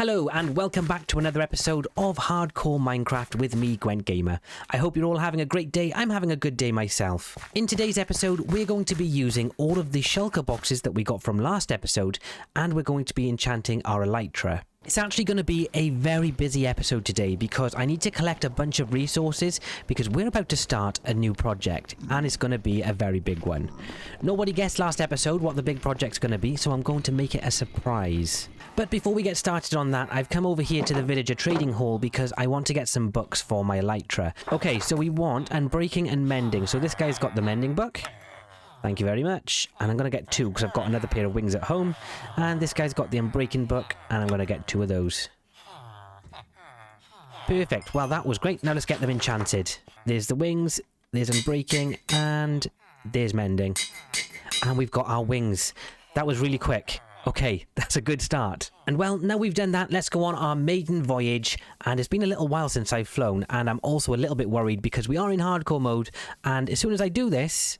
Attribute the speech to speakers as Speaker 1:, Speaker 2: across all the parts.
Speaker 1: Hello and welcome back to another episode of Hardcore Minecraft with me, Gwent Gamer. I hope you're all having a great day. I'm having a good day myself. In today's episode, we're going to be using all of the shulker boxes that we got from last episode, and we're going to be enchanting our elytra. It's actually going to be a very busy episode today because I need to collect a bunch of resources because we're about to start a new project and it's going to be a very big one. Nobody guessed last episode what the big project's going to be, so I'm going to make it a surprise. But before we get started on that, I've come over here to the villager trading hall because I want to get some books for my elytra. Okay, so we want unbreaking and mending. So this guy's got the mending book. Thank you very much. And I'm going to get two because I've got another pair of wings at home. And this guy's got the unbreaking book and I'm going to get two of those. Perfect. Well, that was great. Now let's get them enchanted. There's the wings, there's unbreaking, and there's mending. And we've got our wings. That was really quick. Okay, that's a good start. And well, now we've done that, let's go on our maiden voyage. And it's been a little while since I've flown, and I'm also a little bit worried because we are in hardcore mode. And as soon as I do this,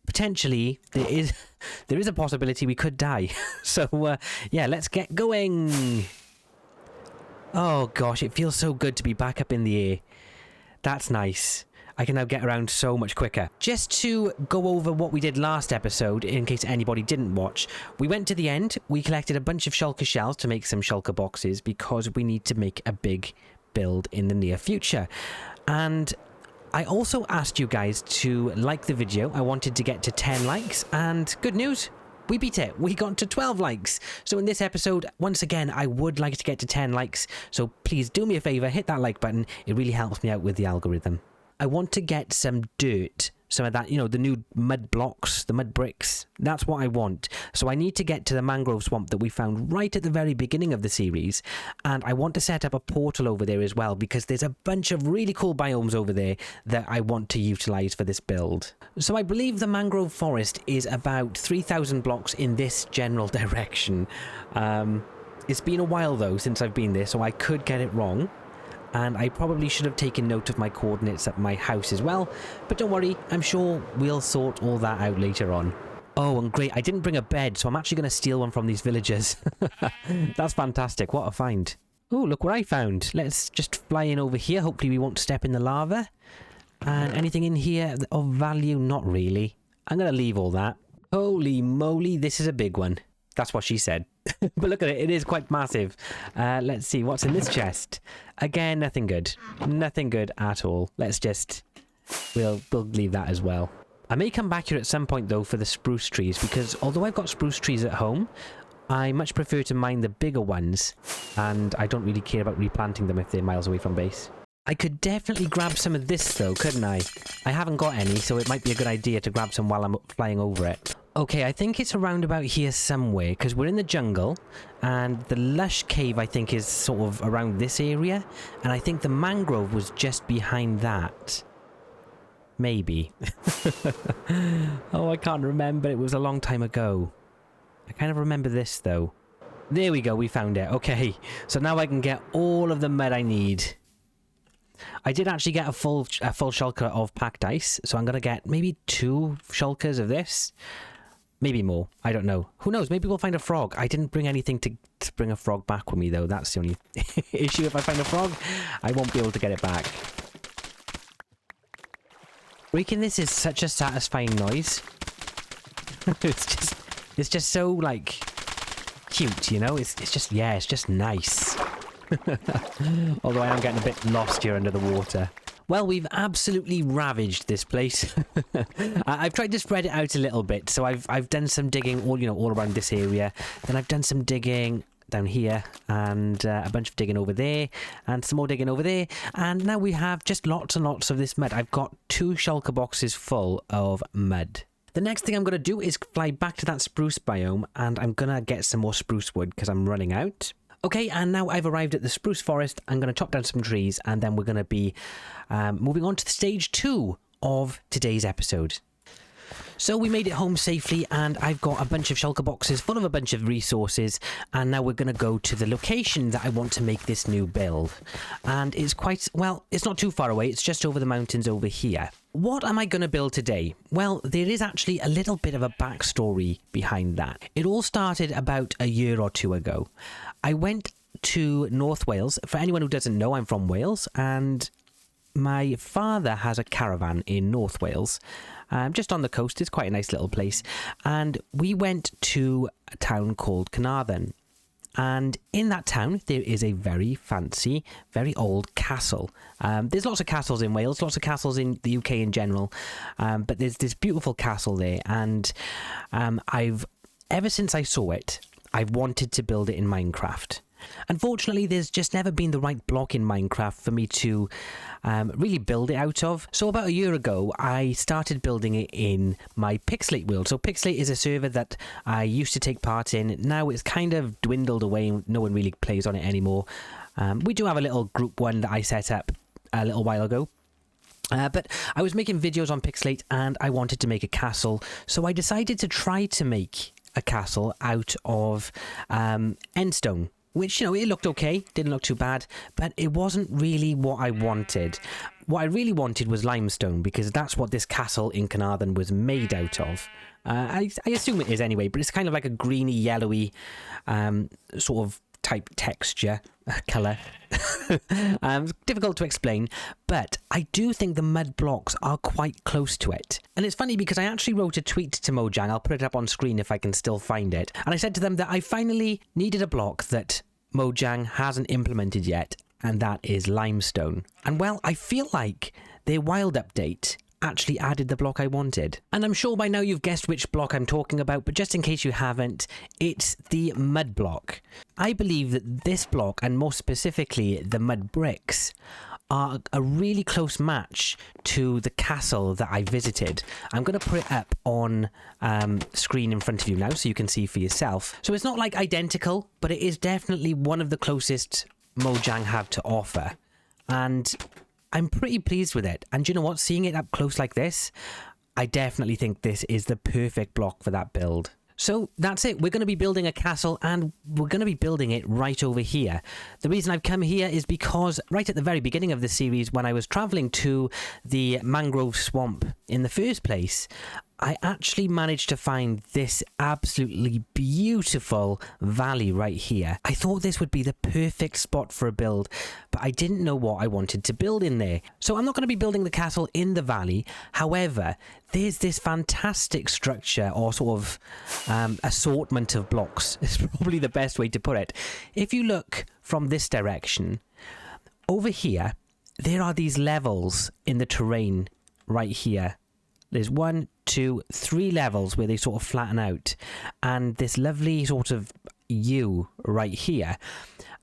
Speaker 1: potentially there is a possibility we could die. So yeah, let's get going. Oh gosh, it feels so good to be back up in the air. That's nice. I can now get around so much quicker. Just to go over what we did last episode, in case anybody didn't watch, we went to the end, we collected a bunch of shulker shells to make some shulker boxes because we need to make a big build in the near future. And I also asked you guys to like the video. I wanted to get to 10 likes, and good news, we beat it. We got to 12 likes. So in this episode, once again, I would like to get to 10 likes. So please do me a favor, hit that like button. It really helps me out with the algorithm. I want to get some dirt, some of that, you know, the new mud blocks, the mud bricks. That's what I want. So I need to get to the mangrove swamp that we found right at the very beginning of the series. And I want to set up a portal over there as well because there's a bunch of really cool biomes over there that I want to utilize for this build. So I believe the mangrove forest is about 3,000 blocks in this general direction. It's been a while though since I've been there, so I could get it wrong. And I probably should have taken note of my coordinates at my house as well. But don't worry, I'm sure we'll sort all that out later on. Oh, and great, I didn't bring a bed, so I'm actually going to steal one from these villagers. That's fantastic, what a find. Oh, look what I found. Let's just fly in over here. Hopefully we won't step in the lava. And anything in here of value? Not really. I'm going to leave all that. Holy moly, this is a big one. That's what she said. But look at it, it is quite massive. Let's see, what's in this chest? Again, nothing good. Nothing good at all. Let's just... We'll leave that as well. I may come back here at some point, though, for the spruce trees, because although I've got spruce trees at home, I much prefer to mine the bigger ones, and I don't really care about replanting them if they're miles away from base. I could definitely grab some of this, though, couldn't I? I haven't got any, so it might be a good idea to grab some while I'm flying over it. Okay, I think it's around about here somewhere, because we're in the jungle, and the lush cave, I think, is sort of around this area, and I think the mangrove was just behind that. Maybe. Oh, I can't remember. It was a long time ago. I kind of remember this, though. There we go, we found it. Okay, so now I can get all of the mud I need. I did actually get a full shulker of packed ice, so I'm going to get maybe 2 shulkers of this. Maybe more. I don't know. Who knows? Maybe we'll find a frog. I didn't bring anything to bring a frog back with me, though. That's the only issue. If I find a frog, I won't be able to get it back. Breaking this is such a satisfying noise. It's just so, like, cute, you know? It's just, yeah, it's just nice. Although I am getting a bit lost here under the water. Well, we've absolutely ravaged this place. I've tried to spread it out a little bit, so I've done some digging all around this area. Then I've done some digging down here, and a bunch of digging over there, and some more digging over there. And now we have just lots and lots of this mud. I've got 2 shulker boxes full of mud. The next thing I'm going to do is fly back to that spruce biome, and I'm going to get some more spruce wood because I'm running out. Okay, and now I've arrived at the spruce forest. I'm going to chop down some trees, and then we're going to be moving on to stage 2 of today's episode. So we made it home safely, and I've got a bunch of shulker boxes full of a bunch of resources, and now we're going to go to the location that I want to make this new build. And it's quite, well, it's not too far away, it's just over the mountains over here. What am I going to build today? Well, there is actually a little bit of a backstory behind that. It all started about a year or two ago. I went to North Wales. For anyone who doesn't know, I'm from Wales, and my father has a caravan in North Wales, just on the coast. It's quite a nice little place. And we went to a town called Carnarvon. And in that town, there is a very fancy, very old castle. There's lots of castles in Wales, lots of castles in the UK in general. But there's this beautiful castle there. And ever since I saw it, I've wanted to build it in Minecraft. Unfortunately, there's just never been the right block in Minecraft for me to really build it out of. So about a year ago, I started building it in my Pixelate world. So Pixelate is a server that I used to take part in. Now it's kind of dwindled away. No one really plays on it anymore. We do have a little group one that I set up a little while ago. But I was making videos on Pixelate and I wanted to make a castle. So I decided to try to make a castle out of endstone. Which, you know, it looked okay, didn't look too bad, but it wasn't really what I wanted. What I really wanted was limestone, because that's what this castle in Carnarvon was made out of. I assume it is anyway, but it's kind of like a greeny, yellowy sort of type texture, colour. Difficult to explain, but I do think the mud blocks are quite close to it. And it's funny because I actually wrote a tweet to Mojang. I'll put it up on screen if I can still find it. And I said to them that I finally needed a block that Mojang hasn't implemented yet, and that is limestone. And well, I feel like their wild update actually added the block I wanted. And I'm sure by now you've guessed which block I'm talking about, but just in case you haven't, it's the mud block. I believe that this block, and more specifically the mud bricks, are a really close match to the castle that I visited. I'm going to put it up on screen in front of you now so you can see for yourself. So it's not like identical, but it is definitely one of the closest Mojang have to offer. And I'm pretty pleased with it. And do you know what? Seeing it up close like this, I definitely think this is the perfect block for that build. So that's it. We're going to be building a castle, and we're going to be building it right over here. The reason I've come here is because right at the very beginning of the series, when I was traveling to the mangrove swamp in the first place, I actually managed to find this absolutely beautiful valley right here. I thought this would be the perfect spot for a build, but I didn't know what I wanted to build in there. So I'm not going to be building the castle in the valley. However, there's this fantastic structure, or sort of assortment of blocks. It's probably the best way to put it. If you look from this direction, over here, there are these levels in the terrain right here. There's 1, 2, 3 levels where they sort of flatten out, and this lovely sort of U right here.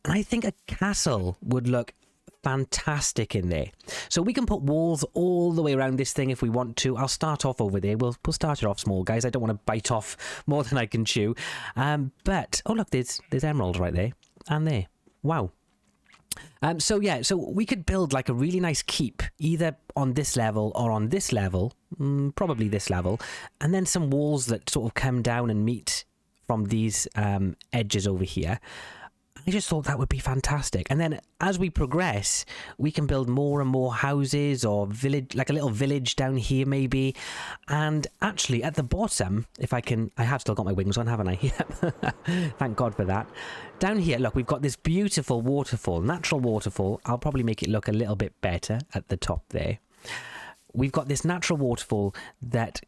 Speaker 1: And I think a castle would look fantastic in there. So we can put walls all the way around this thing if we want to. I'll start off over there. We'll start it off small, guys. I don't want to bite off more than I can chew. But oh look, there's emeralds right there and there. Wow. So we could build like a really nice keep, either on this level or on this level, probably this level, and then some walls that sort of come down and meet from these edges over here. I just thought that would be fantastic. And then as we progress, we can build more and more houses, or village, like a little village down here maybe. And actually at the bottom, if I can, I have still got my wings on, haven't I? Yeah. Thank God for that. Down here, look, we've got this beautiful waterfall, natural waterfall. I'll probably make it look a little bit better at the top there. We've got this natural waterfall that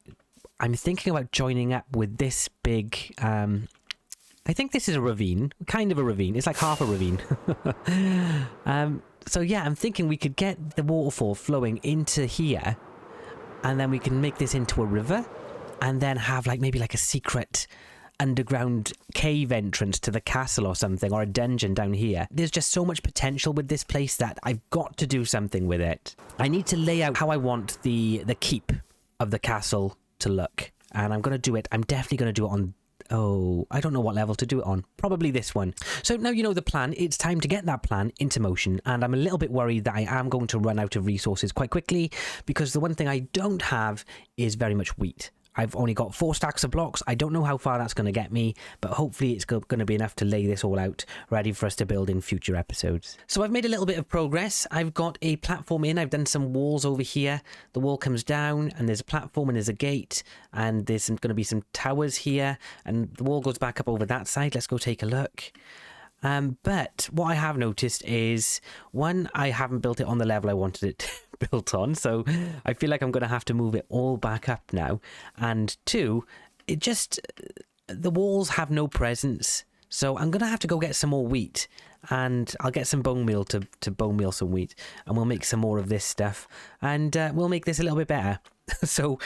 Speaker 1: I'm thinking about joining up with this big, I think this is a ravine, kind of a ravine. It's like half a ravine. So yeah, I'm thinking we could get the waterfall flowing into here, and then we can make this into a river, and then have like maybe like a secret underground cave entrance to the castle or something, or a dungeon down here. There's just so much potential with this place that I've got to do something with it. I need to lay out how I want the keep of the castle to look, and I'm going to do it. I'm definitely going to do it on, oh, I don't know what level to do it on. Probably this one. So now you know the plan. It's time to get that plan into motion. And I'm a little bit worried that I am going to run out of resources quite quickly, because the one thing I don't have is very much wheat. I've only got 4 stacks of blocks. I don't know how far that's going to get me, but hopefully it's going to be enough to lay this all out, ready for us to build in future episodes. So I've made a little bit of progress. I've got a platform in. I've done some walls over here. The wall comes down, and there's a platform, and there's a gate, and there's going to be some towers here, and the wall goes back up over that side. Let's go take a look. But what I have noticed is, one, I haven't built it on the level I wanted it built on, so I feel like I'm going to have to move it all back up now. And two, the walls have no presence, so I'm going to have to go get some more wheat, and I'll get some bone meal to bone meal some wheat, and we'll make some more of this stuff, and we'll make this a little bit better. So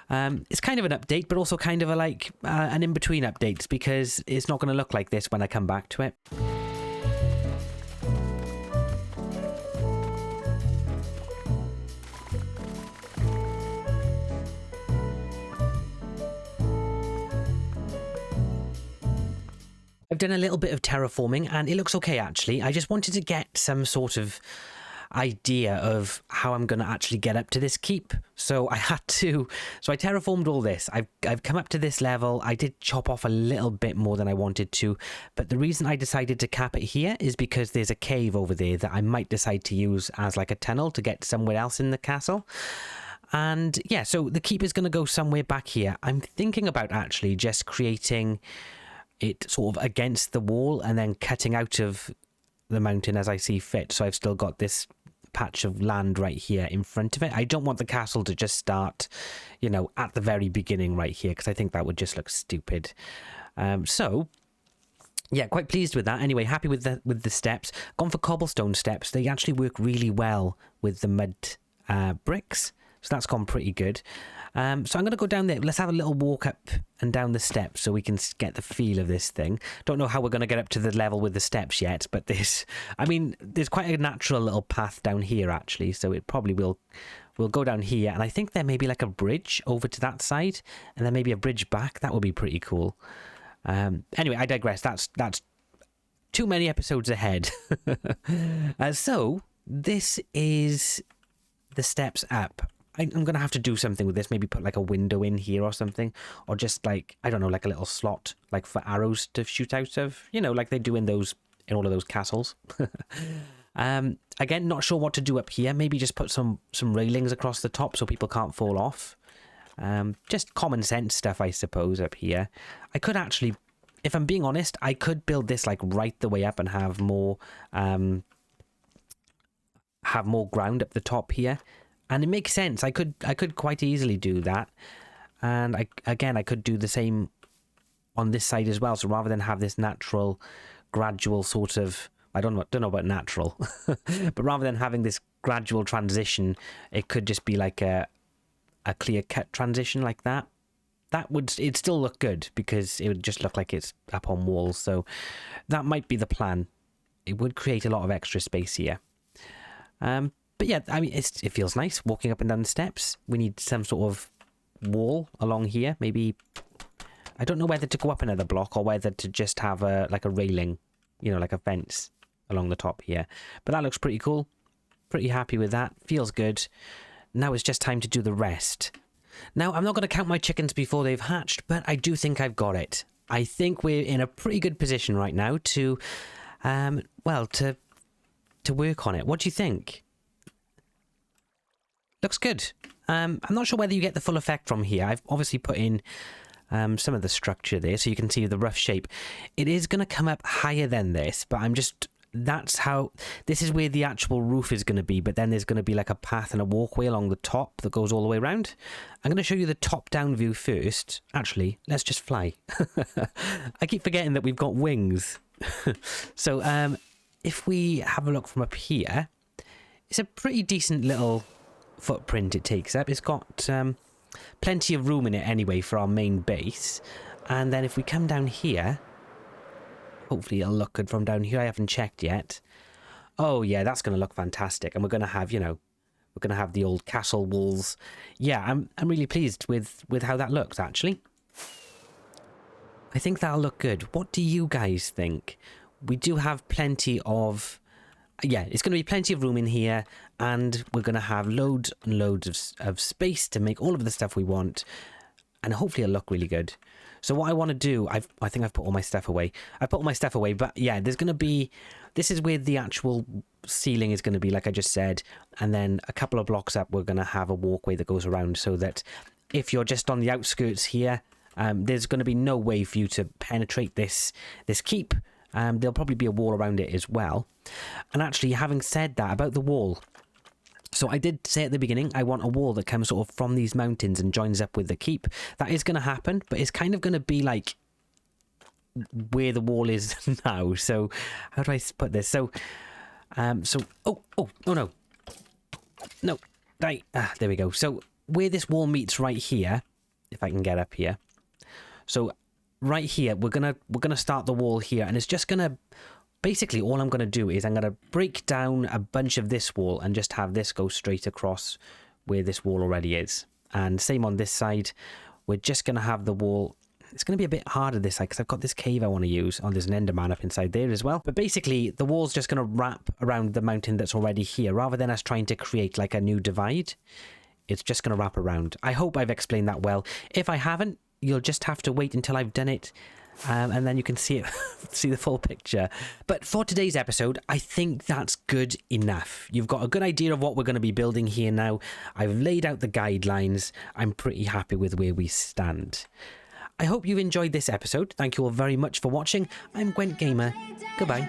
Speaker 1: it's kind of an update, but also kind of an in-between update, because it's not going to look like this when I come back to it. I've done a little bit of terraforming and it looks okay actually. I just wanted to get some sort of idea of how I'm going to actually get up to this keep. So I terraformed all this. I've come up to this level. I did chop off a little bit more than I wanted to, but the reason I decided to cap it here is because there's a cave over there that I might decide to use as like a tunnel to get somewhere else in the castle. And yeah, so the keep is going to go somewhere back here. I'm thinking about actually just creating it sort of against the wall and then cutting out of the mountain as I see fit. So I've still got this patch of land right here in front of it. I don't want the castle to just start, you know, at the very beginning right here, because I think that would just look stupid. So yeah, quite pleased with that. Anyway, happy with the steps. Gone for cobblestone steps. They actually work really well with the mud bricks. So that's gone pretty good. So I'm going to go down there. Let's have a little walk up and down the steps so we can get the feel of this thing. Don't know how we're going to get up to the level with the steps yet, but there's quite a natural little path down here actually. So it probably will go down here. And I think there may be like a bridge over to that side and then maybe a bridge back. That would be pretty cool. Anyway, I digress. That's too many episodes ahead. So this is the steps up. I'm going to have to do something with this, maybe put like a window in here or something, or just like, I don't know, like a little slot, like for arrows to shoot out of, you know, like they do in all of those castles. Again, not sure what to do up here. Maybe just put some railings across the top so people can't fall off. Just common sense stuff, I suppose, up here. I could actually, if I'm being honest, I could build this like right the way up and have more ground up the top here. And it makes sense. I could quite easily do that. And I could do the same on this side as well. So rather than have this natural, gradual sort of, I don't know about natural, but rather than having this gradual transition, it could just be like a clear cut transition like that. It'd still look good because it would just look like it's up on walls. So that might be the plan. It would create a lot of extra space here. But yeah, I mean, it feels nice walking up and down the steps. We need some sort of wall along here. Maybe, I don't know whether to go up another block or whether to just have like a railing, you know, like a fence along the top here. But that looks pretty cool. Pretty happy with that. Feels good. Now it's just time to do the rest. Now, I'm not going to count my chickens before they've hatched, but I do think I've got it. I think we're in a pretty good position right now to work on it. What do you think? Looks good. I'm not sure whether you get the full effect from here. I've obviously put in some of the structure there so you can see the rough shape. It is going to come up higher than this, but this is where the actual roof is going to be, but then there's going to be like a path and a walkway along the top that goes all the way around. I'm going to show you the top-down view first. Actually, let's just fly. I keep forgetting that we've got wings. So if we have a look from up here, it's a pretty decent little footprint it takes up. It's got plenty of room in it anyway for our main base. And then if we come down here, hopefully it'll look good from down here. I haven't checked yet. Oh yeah, that's going to look fantastic. And we're going to have, you know, we're going to have the old castle walls. Yeah, I'm really pleased with how that looks actually. I think that'll look good. What do you guys think? We do have plenty of, yeah, it's going to be plenty of room in here, and we're going to have loads and loads of space to make all of the stuff we want, and hopefully it'll look really good. So what I want to do, I think I've put all my stuff away. I put all my stuff away, but yeah, there's going to be, this is where the actual ceiling is going to be, like I just said, and then a couple of blocks up, we're going to have a walkway that goes around so that if you're just on the outskirts here, there's going to be no way for you to penetrate this keep. There'll probably be a wall around it as well. And actually, having said that about the wall, so I did say at the beginning, I want a wall that comes sort of from these mountains and joins up with the keep. That is going to happen, but it's kind of going to be like where the wall is now. So how do I put this? So, oh no. No, right. There we go. So where this wall meets right here, if I can get up here. So right here, we're gonna start the wall here, and it's just gonna basically all I'm gonna do is I'm gonna break down a bunch of this wall and just have this go straight across where this wall already is. And same on this side. We're just gonna have the wall. It's going to be a bit harder this side because I've got this cave I want to use. Oh, there's an enderman up inside there as well. But basically, the wall's just going to wrap around the mountain that's already here. Rather than us trying to create like a new divide, it's just going to wrap around. I hope I've explained that well. If I haven't, you'll just have to wait until I've done it. And then you can see it, see the full picture. But for today's episode, I think that's good enough. You've got a good idea of what we're going to be building here now. I've laid out the guidelines. I'm pretty happy with where we stand. I hope you enjoyed this episode. Thank you all very much for watching. I'm Gwent Gamer. Goodbye.